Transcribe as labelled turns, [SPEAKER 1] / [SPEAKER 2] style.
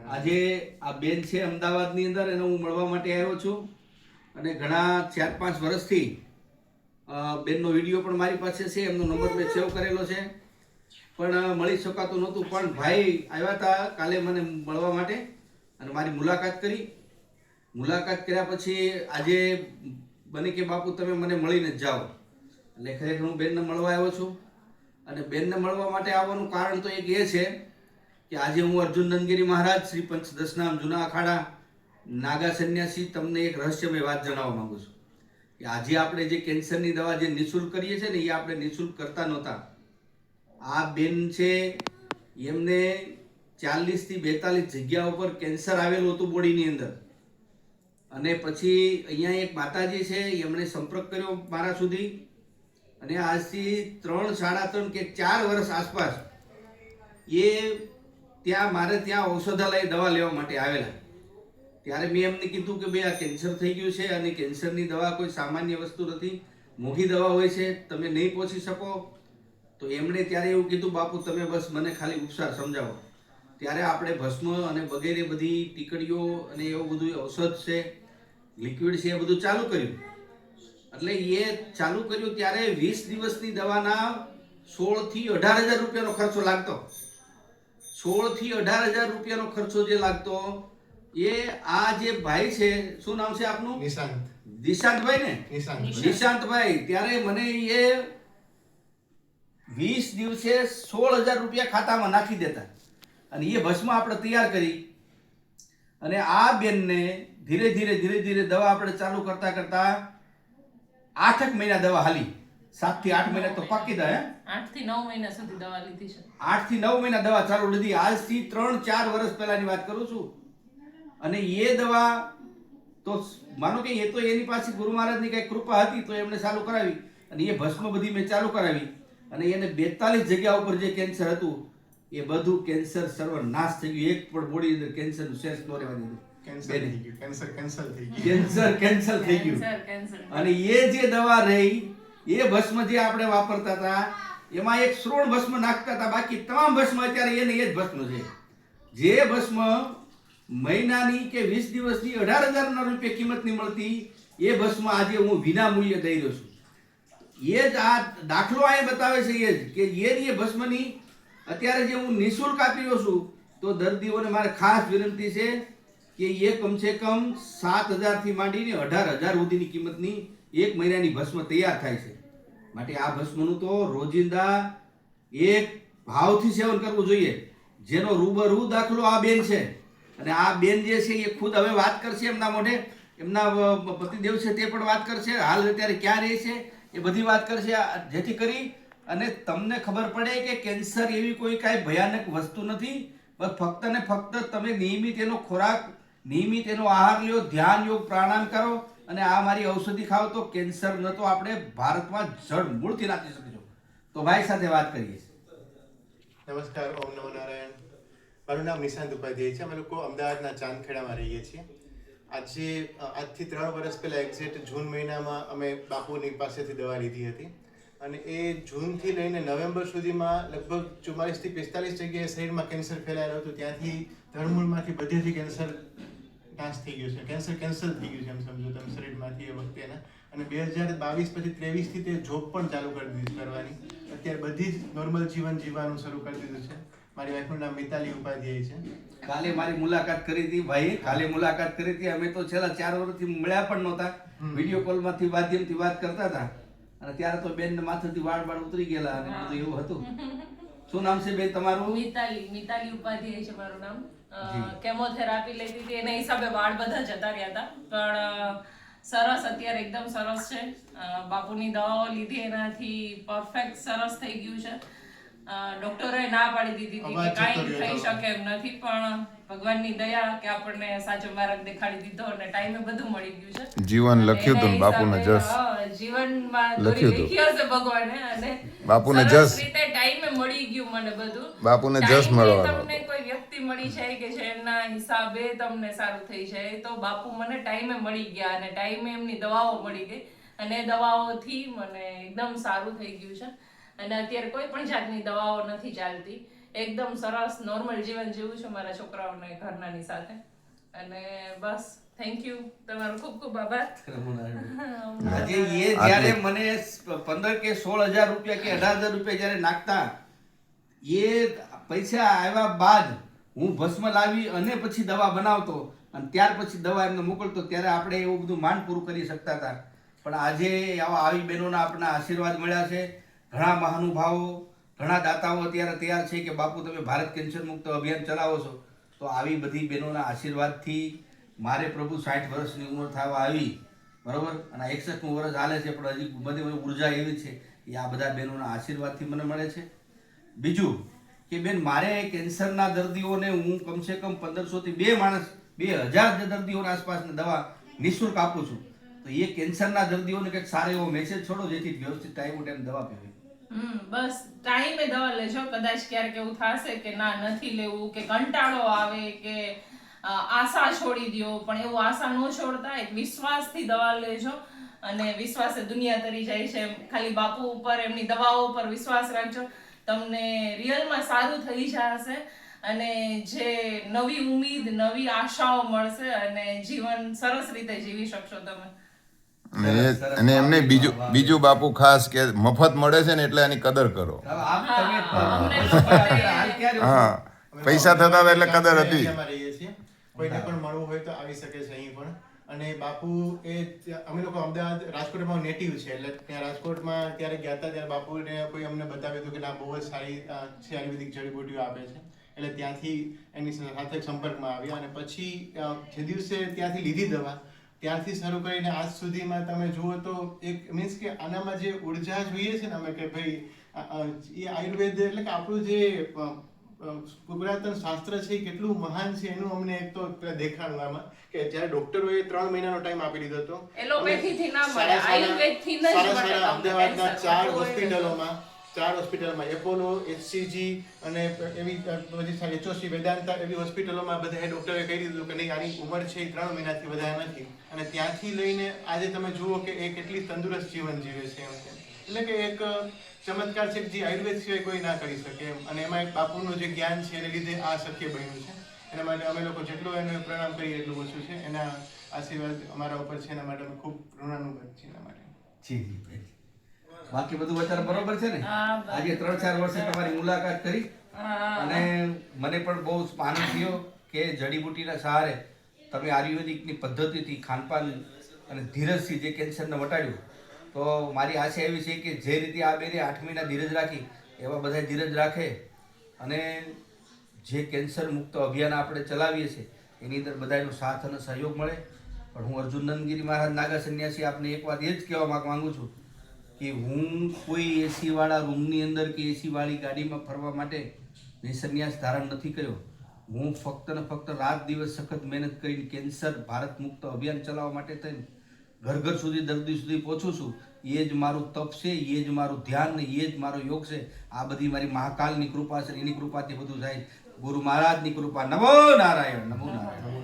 [SPEAKER 1] આજે આ બેન છે અમદાવાદની અંદર, એને હું મળવા માટે આવ્યો છું અને ઘણા 4-5 વર્ષથી બેનનો વિડીયો પણ મારી પાસે છે, એમનો નંબર મેં સેવ કરેલો છે, પણ મળી શકાતું નહોતું. પણ ભાઈ આવ્યા હતા કાલે મને મળવા માટે અને મારી મુલાકાત કરી. મુલાકાત કર્યા પછી આજે બને કે બાપુ તમે મને મળીને જ જાઓ, એટલે ખરેખર હું બેનને મળવા આવ્યો છું. અને બેનને મળવા માટે આવવાનું કારણ તો એક એ છે કે આજે હું અર્જુન નંદગીરી મહારાજ શ્રી પંચદશનામ જૂના અખાડા નાગા સંન્યાસી તમને એક રહસ્યમય વાત જણાવવા માંગુ છું કે આજે આપણે જે કેન્સરની દવા જે નિઃશુલ્ક કરીએ છીએ ને, એ આપણે નિઃશુલ્ક કરતા નહોતા. આ બેન છે, એમને 40 થી 42 જગ્યા ઉપર કેન્સર આવેલું હતું બોડીની અંદર. અને પછી અહીંયા એક માતાજી છે, એમણે સંપર્ક કર્યો મારા સુધી અને આજથી 3, 3.5 કે 4 વર્ષ આસપાસ એ ત્યાં મારે ત્યાં ઔષધાલય દવા લેવા માટે આવેલા. ત્યારે મેં એમને કીધું કે ભાઈ આ કેન્સર થઈ ગયું છે અને કેન્સરની દવા કોઈ સામાન્ય વસ્તુ નથી, મોંઘી દવા હોય છે, તમે નહીં પહોંચી શકો. તો એમણે ત્યારે એવું કીધું બાપુ તમે બસ મને ખાલી ઉપચાર સમજાવો. ત્યારે આપણે ભસ્મ અને વગેરે બધી ટીકડીઓ અને એવું બધું ઔષધ છે, લિક્વિડ છે, એ બધું ચાલુ કર્યું. એટલે એ ચાલુ કર્યું ત્યારે 20 દિવસની દવાના 16 થી 18 હજાર રૂપિયાનો ખર્ચો લાગતો. 16 થી 18 હજાર રૂપિયાનો ખર્ચો જે લાગતો એ આ જે ભાઈ છે, શું નામ છે આપનું? નિશાંતભાઈ ને? નિશાંતભાઈ. ત્યારે મને એ 20 દિવસે 16 હજાર રૂપિયા ખાતામાં નાખી દેતા અને એ ભસ્મ આપણે તૈયાર કરી અને આ બેનને ધીરે ધીરે દવા આપણે ચાલુ કરતા 8 મહિના દવા હાલી. 7 થી 8 મહિના તો પાકી દા.
[SPEAKER 2] 8 થી 9 મહિના સુધી દવા લીધી છે.
[SPEAKER 1] 8 થી 9 મહિના દવા ચાલુ લીધી. આજથી 3-4 વર્ષ પહેલાની વાત કરું છું. અને એ દવા તો માનો કે એ તો એની પાસે ગુરુ મહારાજની કઈ કૃપા હતી તો એમણે ચાલુ કરાવી અને એ ભસ્મ બધી મેં ચાલુ કરાવી અને એને 42 જગ્યા ઉપર જે કેન્સર હતું એ બધું કેન્સર સર્વનાશ થઈ ગયું. એક પણ બોડી અંદર કેન્સરનું શેષ ન રહેવા દીધું. કેન્સર થઈ ગયું. અને એ જે દવા રહી એ ભસ્મ જે આપણે વાપરતા હતા એમાં એક શ્રોણ ભસ્મ નાખતા હતા, બાકી તમામ ભસ્મ અત્યારે એને એ જ ભસ્મ છે. જે ભસ્મ મહિનાની કે 20 દિવસની 18,000 રૂપિયા કિંમતની મળતી એ ભસ્મ આજે હું વિના મૂલ્યે દઈ રહ્યો છું. એ જ આ દાખલો આ બતાવે છે એ જ કે એ ભસ્મની અત્યારે જે હું નિઃશુલ્ક આપી રહ્યો છું તો દર્દીઓને મારે ખાસ વિનંતી છે કે એ કમસે કમ 7,000 થી માંડીને 18,000 સુધીની કિંમતની 1 મહિનાની ભસ્મ તૈયાર થાય છે. માટે આ ભસ્મનું તો રોજિંદા એક ભાવથી સેવન કરવું જોઈએ. જેનો રૂબરૂ દાખલો આ બેન છે અને આ બેન જે છે એ ખુદ હવે વાત કરશે એમના મોઢે, એમના પતિદેવ છે તે પણ વાત કરશે, હાલ અત્યારે ક્યાં રહે છે એ બધી વાત કરશે, જેથી કરી અને તમને ખબર પડે કે કેન્સર એવી કોઈ કાંઈ ભયાનક વસ્તુ નથી. બસ ફક્ત ને ફક્ત તમે નિયમિત એનો ખોરાક, નિયમિત એનો આહાર લ્યો, ધ્યાન, યોગ, પ્રાણાયામ કરો અને આ મારી ઔષધિ ખાઓ તો કેન્સર ન તો આપણે ભારતમાં જડ મૂળથી નાખી શકીશું. તો ભાઈ સાથે વાત કરીએ.
[SPEAKER 3] નમસ્કાર, ઓમ નમો નારાયણ. મારું નામ નિશાંત ઉપાધ્યાય છે. અમે લોકો અમદાવાદના ચાંદખેડામાં રહીએ છીએ. આજથી 3 વર્ષ પહેલા એક્ઝેક્ટ જૂન મહિનામાં અમે બાપુની પાસેથી દવા લીધી હતી અને એ જૂનથી લઈને નવેમ્બર સુધીમાં લગભગ 44 થી 45 જગ્યાએ શરીરમાં કેન્સર ફેલાયેલું હતું. ત્યાંથી ધણમૂળમાંથી બધેથી કેન્સર નાશ થઈ ગયું છે. કેન્સલ થઈ ગયું છે એમ સમજો તમે શરીરમાંથી એ વખતેના. અને 2022 પછી 23 થી તે જોબ પણ ચાલુ કરી દીધી કરવાની. અત્યારે બધી જ નોર્મલ જીવન જીવવાનું શરૂ કરી દીધું છે. મારી વાઈફનું નામ મિતાલી ઉપાધ્યાય છે.
[SPEAKER 1] કાલે મારી મુલાકાત કરી હતી ભાઈ, કાલે મુલાકાત કરી હતી. અમે તો છેલ્લા 4 વર્ષથી મળ્યા પણ નહોતા, વિડીયો કોલમાંથી માધ્યમથી વાત કરતા હતા અને ત્યારે તો બેન માથેથી વાળ ઉતરી ગયેલા અને બધું એવું હતું. શું નામ છે બેન તમારું?
[SPEAKER 2] મિતાલી ઉપાધ્યાય છે મારું નામ. કેમોથેરાપી લેતી હતી એના હિસાબે વાળ બધા જતા રહ્યા હતા, પણ સરસ અત્યારે એકદમ સરસ છે. બાપુની દવાઓ લીધી એનાથી પરફેક્ટ સરસ થઈ ગયું છે. ડોક્ટરોએ ના પાડી દીધી હતી કે કાંઈ થઈ શકે એમ નથી, પણ ભગવાનની દયા કે આપણને સાચો માર્ગ દેખાડી દીધો અને ટાઈમે બધું મળી ગયું છે.
[SPEAKER 4] જીવન લખ્યું હતું બાપુને જસ
[SPEAKER 2] જીવનમાં લખ્યું હશે ભગવાને અને
[SPEAKER 4] બાપુને જસ
[SPEAKER 2] રીતે ટાઈમે મળી ગયું મને બધું.
[SPEAKER 4] બાપુને જસ મળવાનો.
[SPEAKER 2] તમને કોઈ વ્યક્તિ મળી છે કે જેના હિસાબે તમને સારું થઈ જાય તો બાપુ મને ટાઈમે મળી ગયા અને ટાઈમે એમની દવાઓ મળી ગઈ અને દવાઓથી મને એકદમ સારું થઈ ગયું છે અને અત્યારે કોઈ પણ જાતની દવાઓ નથી ચાલતી. એકદમ સરસ નોર્મલ જીવન જીવું છું મારા છોકરાઓને ઘરનાની સાથે. અને બસ થેન્ક યુ, તમારો ખૂબ ખૂબ આભાર.
[SPEAKER 1] આજે એ જ્યારે મને 15 કે 16,000 રૂપિયા કે 18,000 રૂપિયા જ્યારે નાખતા, એ પૈસા આવ્યા બાદ હું ભસ્મ લાવી અને પછી દવા બનાવતો અને ત્યાર પછી દવા એમને મોકલતો, ત્યારે આપણે એવું બધું માંડ પૂરું કરી શકતા હતા. પણ આજે આવી બહેનોના આપણા આશીર્વાદ મળ્યા છે. ઘણા મહાનુભાવો, ઘણા દાતાઓ અત્યારે તૈયાર છે કે બાપુ તમે ભારત કેન્સર મુક્ત અભિયાન ચલાવો છો. તો આવી બધી બહેનોના આશીર્વાદથી મારે પ્રભુ 60 વર્ષની ઉંમર થવા આવી, બરોબર, અને 61મું વર્ષ હાલે છે, પણ હજી બધી ઉર્જા એવી છે એ આ બધા બહેનોના આશીર્વાદથી મને મળે છે. બીજું કે બેન, મારે કેન્સરના દર્દીઓને હું કમસે કમ 1500 થી 2000 દર્દીઓના આસપાસની દવા નિઃશુલ્ક આપું છું. તો એ કેન્સરના દર્દીઓને કંઈક સારો એવો મેસેજ છોડો જેથી વ્યવસ્થિત ટાઈમ ટાઈમ દવા પીવે.
[SPEAKER 2] બસ ટાઈમે દવા લેજો. કદાચ ક્યારેક એવું થશે કે ના નથી લેવું, કે કંટાળો આવે, કે આશા છોડી દો, પણ એવું આશા ન છોડતા એક વિશ્વાસથી દવા લેજો. અને વિશ્વાસે દુનિયા તરી જાય છે. ખાલી બાપુ ઉપર, એમની દવાઓ પર વિશ્વાસ રાખજો, તમને રિયલમાં સારું થઈ જશે અને જે નવી ઉમ્મીદ, નવી આશાઓ મળશે અને જીવન સરસ રીતે જીવી શકશો તમે.
[SPEAKER 4] અને એમને બીજું બાપુ ખાસ કે મફત મળે છે ને એટલે એની કદર કરો.
[SPEAKER 1] હા,
[SPEAKER 4] પૈસા થતા હતા એટલે કદર હતી.
[SPEAKER 3] રહીએ છીએ, કોઈને પણ મળવું હોય તો આવી શકે છે અહીં પણ. અને બાપુ અમે લોકો અમદાવાદ રાજકોટમાં નેટિવ છે, એટલે ત્યાં રાજકોટમાં ત્યારે ગયા હતા ત્યારે બાપુને કોઈ અમને બતાવ્યું હતું કે ના બહુ જ સારી છે, આયુર્વેદિક જડીબુટીઓ આપે છે. એટલે ત્યાંથી એની સાથે સંપર્કમાં આવ્યા અને પછી જે દિવસે ત્યાંથી લીધી દવા, ત્યારથી શરૂ કરીને આજ સુધીમાં તમે જુઓ તો એક મીન્સ કે આનામાં જે ઉર્જા જોઈએ છે ને અમે કે ભાઈ એ આયુર્વેદ એટલે કે આપણું જે પુરાતન શાસ્ત્ર છે એ કેટલું મહાન છે એનું અમને એક તો દેખાડું આમાં કે જ્યારે ડોક્ટરોએ 3 મહિનાનો ટાઈમ આપી દીધો હતો.
[SPEAKER 2] એલોપેથીથી ના મળે, આયુર્વેદથી જ મળે.
[SPEAKER 3] અમદાવાદના 4 હોસ્પિટલમાં એપોલો, HCG અને એવી બધી HOC વેદાંતા એવી હોસ્પિટલોમાં બધા ડોક્ટરે કહી દીધું કે નહીં આની ઉંમર છે 3 મહિનાથી વધારે નથી. અને ત્યાંથી લઈને આજે તમે જુઓ કે એ કેટલી તંદુરસ્ત જીવન જીવે છે એમ. એટલે કે એક ચમત્કાર છે જે આયુર્વેદ સિવાય કોઈ ના કરી શકે એમ. અને એમાં એક બાપુનું જે જ્ઞાન છે એને લીધે આ શક્ય બન્યું છે. એના માટે અમે લોકો જેટલું એને પ્રણામ કરીએ એટલું ઓછું છે. એના આશીર્વાદ અમારા ઉપર છે, એના માટે અમે ખૂબ ઋણાનુબદ્ધ છીએ એના માટે.
[SPEAKER 1] જી. બાકી બધું અત્યારે બરોબર છે ને? આજે 3-4 વર્ષે તમારી મુલાકાત કરી અને મને પણ બહુ આનંદ થયો કે જડીબુટીના સહારે તમે આયુર્વેદિકની પદ્ધતિથી ખાનપાન અને ધીરજથી જે કેન્સરને વટાડ્યું. તો મારી આશા એવી છે કે જે રીતે આ બેને 8 મહિના ધીરજ રાખી એવા બધા ધીરજ રાખે અને જે કેન્સર મુક્ત અભિયાન આપણે ચલાવીએ છીએ એની અંદર બધાનો સાથ અને સહયોગ મળે. પણ હું અર્જુન નંદગીરી મહારાજ નાગા સંન્યાસી આપને એક વાત એ જ કહેવા માંગુ છું કે હું કોઈ એસીવાળા રૂમની અંદર કે એસીવાળી ગાડીમાં ફરવા માટે મેં સંન્યાસ ધારણ નથી કર્યો. હું ફક્ત ને ફક્ત રાત દિવસ સખત મહેનત કરીને કેન્સર ભારત મુક્ત અભિયાન ચલાવવા માટે થઈને ઘર સુધી દર્દી સુધી પહોંચું છું. એ જ મારું તપ છે, એ જ મારું ધ્યાન ને એ જ મારો યોગ છે. આ બધી મારી મહાકાલની કૃપા છે, એની કૃપાથી બધું થાય. ગુરુ મહારાજની કૃપા. નમો નારાયણ, નમો નારાયણ.